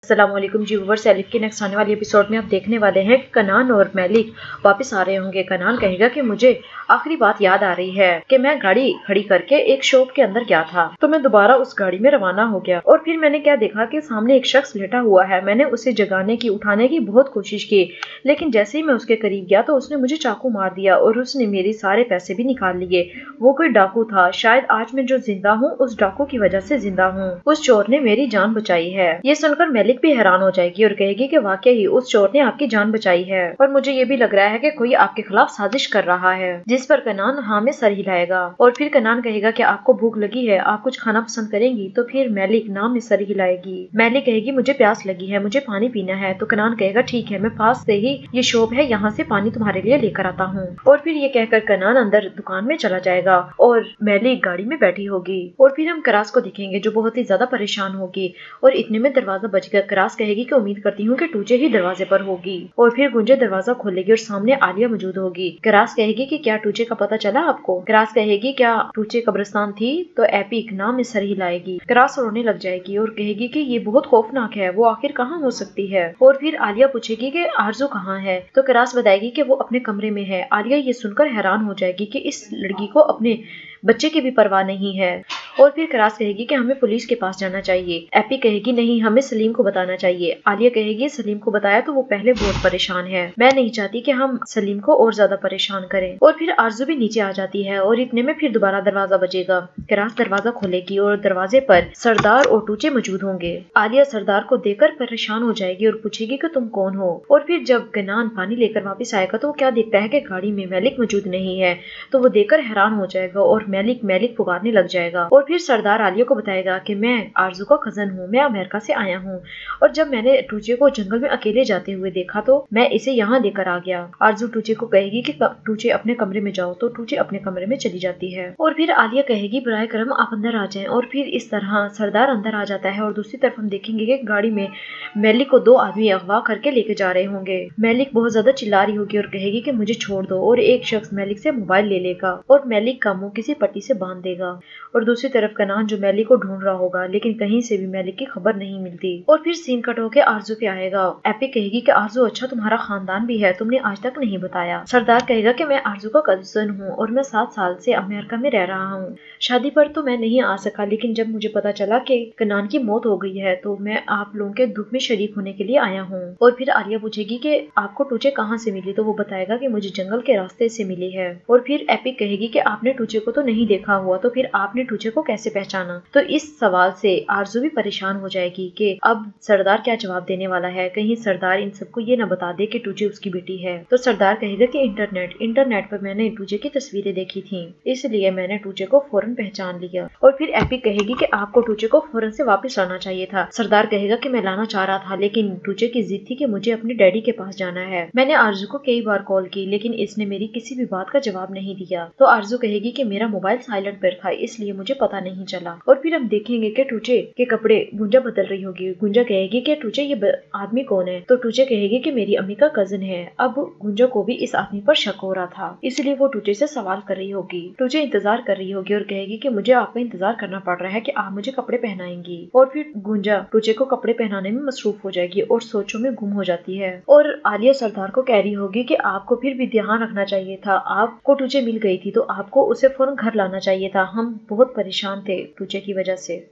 अस्सलामुअलैकुम जी viewers, elif के next आने वाले एपिसोड में आप देखने वाले हैं कि कनान और मेलिक वापस आ रहे होंगे। कनान कहेगा कि मुझे आखिरी बात याद आ रही है कि मैं गाड़ी खड़ी करके एक शॉप के अंदर गया था, तो मैं दोबारा उस गाड़ी में रवाना हो गया और फिर मैंने क्या देखा कि सामने एक शख्स लेटा हुआ है। मैंने उसे जगाने की, उठाने की बहुत कोशिश की, लेकिन जैसे ही मैं उसके करीब गया तो उसने मुझे चाकू मार दिया और उसने मेरे सारे पैसे भी निकाल लिए। वो कोई डाकू था। शायद आज मैं जो जिंदा हूँ उस डाकू की वजह से जिंदा हूँ। उस चोर ने मेरी जान बचाई है। ये सुनकर मेलिक भी हैरान हो जाएगी और कहेगी कि वाकई ही उस चोर ने आपकी जान बचाई है और मुझे ये भी लग रहा है कि कोई आपके खिलाफ साजिश कर रहा है। जिस पर कनान हाँ में सर हिलाएगा और फिर कनान कहेगा कि आपको भूख लगी है, आप कुछ खाना पसंद करेंगी? तो फिर मेलिक नाम में सर हिलाएगी। मेलिक कहेगी मुझे प्यास लगी है, मुझे पानी पीना है। तो कनान कहेगा ठीक है, मैं पास से ही ये शॉप है, यहाँ से पानी तुम्हारे लिए लेकर आता हूँ। और फिर ये कहकर कनान अंदर दुकान में चला जाएगा और मेलिक गाड़ी में बैठी होगी। और फिर हम करास को दिखेंगे जो बहुत ही ज्यादा परेशान होगी और इतने में दरवाजा बज गया। करास कहेगी कि उम्मीद करती हूँ कि टूचे ही दरवाजे पर होगी। और फिर गुंजे दरवाजा खोलेगी और सामने आलिया मौजूद होगी। करास कहेगी कि क्या टूचे का पता चला आपको? करास कहेगी क्या टूचे कब्रिस्तान थी? तो एपिक नाम में सर हिलाएगी। करास रोने लग जाएगी और कहेगी कि ये बहुत खौफनाक है, वो आखिर कहाँ हो सकती है? और फिर आलिया पूछेगी कि आरजू कहाँ है? तो करास बताएगी कि वो अपने कमरे में है। आलिया ये सुनकर हैरान हो जाएगी कि इस लड़की को अपने बच्चे की भी परवाह नहीं है। और फिर करास कहेगी कि हमें पुलिस के पास जाना चाहिए। एपी कहेगी नहीं, हमें सलीम को बताना चाहिए। आलिया कहेगी सलीम को बताया तो वो पहले बहुत परेशान है, मैं नहीं चाहती कि हम सलीम को और ज्यादा परेशान करें। और फिर आरजू भी नीचे आ जाती है और इतने में फिर दोबारा दरवाजा बजेगा। करास दरवाजा खोलेगी और दरवाजे पर सरदार और टूचे मौजूद होंगे। आलिया सरदार को देखकर परेशान हो जाएगी और पूछेगी कि तुम कौन हो? और फिर जब कनान पानी लेकर वापस आएगा तो वो क्या देखता है कि गाड़ी में मेलिक मौजूद नहीं है। तो वो देखकर हैरान हो जाएगा और मेलिक मेलिक पुकारने लग जाएगा। और फिर सरदार आलिया को बताएगा कि मैं आरजू का कजन हूँ, मैं अमेरिका से आया हूँ और जब मैंने टूचे को जंगल में अकेले जाते हुए देखा तो मैं इसे यहाँ लेकर आ गया। आरजू टूचे को कहेगी कि टूचे अपने कमरे में जाओ, तो टूचे अपने कमरे में चली जाती है। और फिर आलिया कहेगी बराए करम आप अंदर आ जाएं। और फिर इस तरह सरदार अंदर आ जाता है और दूसरी तरफ हम देखेंगे कि गाड़ी में मेलिक को दो आदमी अगवा करके लेके जा रहे होंगे। मेलिक बहुत ज्यादा चिल्ला रही होगी और कहेगी कि मुझे छोड़ दो और एक शख्स मेलिक से मोबाइल ले लेगा और मेलिक का मुंह किसी पट्टी से बांध देगा। और दूसरी तरफ कनान जो मेलिक को ढूंढ रहा होगा लेकिन कहीं से भी मेलिक की खबर नहीं मिलती। और फिर सीन कट होके आरजू पे आएगा। एपिक कहेगी कि आरजू अच्छा तुम्हारा खानदान भी है, तुमने आज तक नहीं बताया। सरदार कहेगा कि मैं आरजू का कजन हूँ और मैं 7 साल से अमेरिका में रह रहा हूँ। शादी पर तो मैं नहीं आ सका, लेकिन जब मुझे पता चला कि कनान की मौत हो गई है तो मैं आप लोगों के दुख में शरीक होने के लिए आया हूँ। और फिर आलिया पूछेगी कि आपको टूचे कहाँ से मिली? तो वो बताएगा कि मुझे जंगल के रास्ते से मिली है। और फिर एपिक कहेगी कि आपने टूचे को तो नहीं देखा हुआ, तो फिर आपने टूचे को कैसे पहचाना? तो इस सवाल से आरजू भी परेशान हो जाएगी कि अब सरदार क्या जवाब देने वाला है। कहीं सरदार इन सबको ये न बता दे कि टूचे उसकी बेटी है। तो सरदार कहेगा कि इंटरनेट पर मैंने टूचे की तस्वीरें देखी थी, इसलिए मैंने टूचे को फौरन पहचान लिया। और फिर एपिक कहेगी कि आपको टूचे को फौरन से वापस लाना चाहिए था। सरदार कहेगा कि मैं लाना चाह रहा था, लेकिन टूचे की जिद थी कि मुझे अपने डैडी के पास जाना है। मैंने आरजू को कई बार कॉल की लेकिन इसने मेरी किसी भी बात का जवाब नहीं दिया। तो आरजू कहेगी कि मेरा मोबाइल साइलेंट पर था, इसलिए मुझे पता नहीं चला। और फिर हम देखेंगे कि टूचे के कपड़े गुंजा बदल रही होगी। गुंजा कहेगी कि टूचे ये आदमी कौन है? तो टूचे कहेगी कि मेरी अम्मी का कजन है। अब गुंजा को भी इस आदमी पर शक हो रहा था, इसलिए वो टूचे से सवाल कर रही होगी। टूचे इंतजार कर रही होगी और कहेगी कि मुझे आपका इंतजार करना पड़ रहा है कि आप मुझे कपड़े पहनाएंगी। और फिर गुंजा टूचे को कपड़े पहनाने में मसरूफ हो जाएगी और सोचों में गुम हो जाती है। और आलिया सरदार को कह रही होगी कि आपको फिर भी ध्यान रखना चाहिए था, आपको टूचे मिल गई थी तो आपको उसे फौरन घर लाना चाहिए था, हम बहुत परेशान थे टूचे की वजह से।